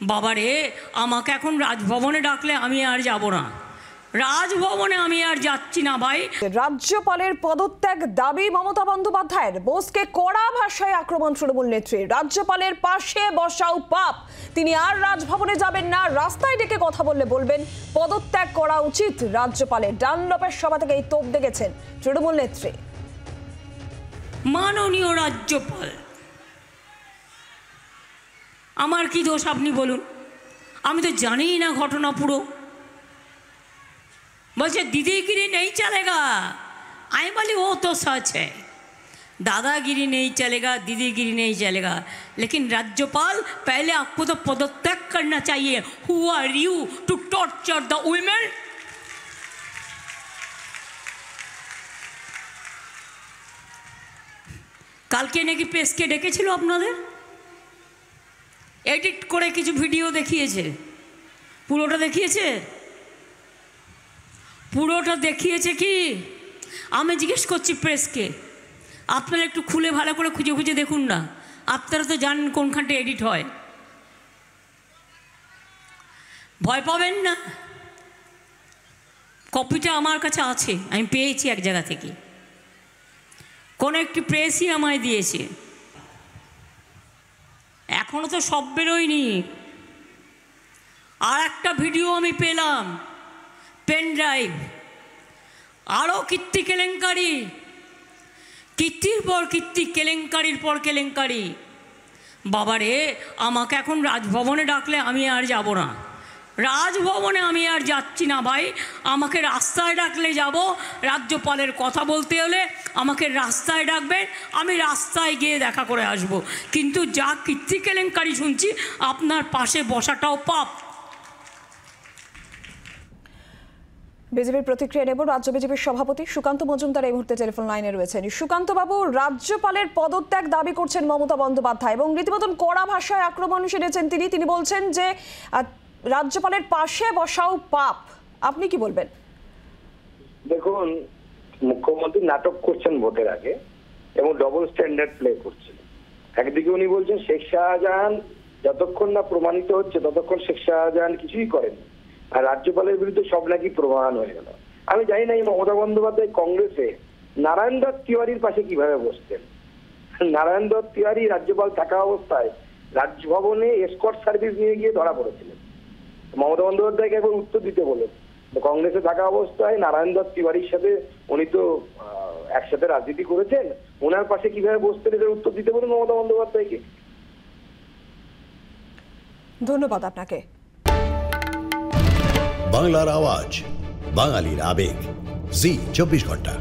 বাবারে, আমাকে এখন রাজভবনে ডাকলে আমি আর যাব না, রাজভবনে আমি আর যাচ্ছি না ভাই। রাজ্যপালের পদত্যাগ দাবি মমতা বন্দ্যোপাধ্যায়ের। বোসকে কড়া ভাষায় আক্রমণ তৃণমূল নেত্রী। রাজ্যপালের পাশে বসাও পাপ, তিনি আর রাজভবনে যাবেন না, রাস্তায় ডেকে কথা বললে বলবেন পদত্যাগ করা উচিত রাজ্যপালের। ডানলপের সভা থেকে এই তোপ দেখেছেন তৃণমূল নেত্রী। মাননীয় রাজ্যপাল, আমার কি দোষ আপনি বলুন? আমি তো জানিই না ঘটনা পুরো। বলছে दीदीगिरी नहीं चलेगा। आई बोली वो तो सच है, दादागिरी नहीं चलेगा, दीदीगिरी नहीं चलेगा, लेकिन राज्यपाल पहले आपको तो पदत्याग करना चाहिए। Who are you to torture the women? কালকে নাকি প্রেসকে ডেকেছিল আপনাদের, এডিট করে কিছু ভিডিও দেখিয়েছে। পুরোটা দেখিয়েছে? পুরোটা দেখিয়েছে কি? আমি জিজ্ঞেস করছি প্রেসকে, আপনারা একটু খুলে ভালো করে খুঁজে খুঁজে দেখুন না, আপনারা তো জানেন কোনখানটা এডিট হয়। ভয় পাবেন না, কপিটা আমার কাছে আছে, আমি পেয়েছি এক জায়গা থেকে, কোনো একটি প্রেসই আমায় দিয়েছে। এখনও তো সব বেরোয়নি। আর একটা ভিডিও আমি পেলাম, পেন ড্রাইভ, আরও কীর্তি কেলেঙ্কারি, কীর্তির পর কীর্তি, কেলেঙ্কারির পর কেলেঙ্কারি। বাবারে, আমাকে এখন রাজভবনে ডাকলে আমি আর যাব না, রাজভবনে আমি আর যাচ্ছি না ভাই। আমাকে রাস্তায় ডাকলে যাব, রাজ্যপালের কথা বলতে হলে আমাকে রাস্তায় ডাকবেন, আমি রাস্তায় গিয়ে দেখা করে আসব। কিন্তু যা কীর্তি কেলেঙ্কারি শুনছি, আপনার পাশে বসাটাও পাপ। বিজেপির প্রতিক্রিয়া নেব। রাজ্য বিজেপির সভাপতি সুকান্ত মজুমদার এই মুহূর্তে টেলিফোন লাইনে রয়েছেন। সুকান্ত বাবু, রাজ্যপালের পদত্যাগ দাবি করছেন মমতা বন্দ্যোপাধ্যায় এবং রীতিমতন কড়া ভাষায় আক্রমণ সেরেছেন তিনি। তিনি বলছেন যে রাজ্যপালের পাশে বসাও পাপ। আপনি কি বলবেন? দেখুন, মুখ্যমন্ত্রী নাটক করছেন ভোটের আগে এবং ডবল স্ট্যান্ডার্ড প্লে করছেন। একদিকে উনি বলছেন শেখ শাহজাহান যতক্ষণ না প্রমাণিত হচ্ছে ততক্ষণ শেখ শাহজাহান কিছুই করেন, আর রাজ্যপালের বিরুদ্ধে সব নাকি প্রমাণ হয়ে গেল। আমি জানি না এই মমতা বন্দ্যোপাধ্যায় কংগ্রেসে নারায়ণ দত্ত তিওয়ারির পাশে কিভাবে বসতেন। নারায়ণ দত্ত তিওয়ারি রাজ্যপাল থাকা অবস্থায় রাজভবনে এসকর্ট সার্ভিস নিয়ে গিয়ে ধরা পড়েছিলেন। মমতা বন্দ্যোপাধ্যায়কে একবার উত্তর দিতে বলেন, কংগ্রেসে থাকা অবস্থায় নারায়ণ দত্ত তিওয়ারির সাথে উনি তো একসাথে রাজনীতি করেছেন, ওনার পাশে কিভাবে বসতেন এটার উত্তর দিতে বলুন মমতা বন্দ্যোপাধ্যায়কে। ধন্যবাদ আপনাকে। বাংলার আওয়াজ, বাঙালির আবেগ, জি 24 ঘন্টা।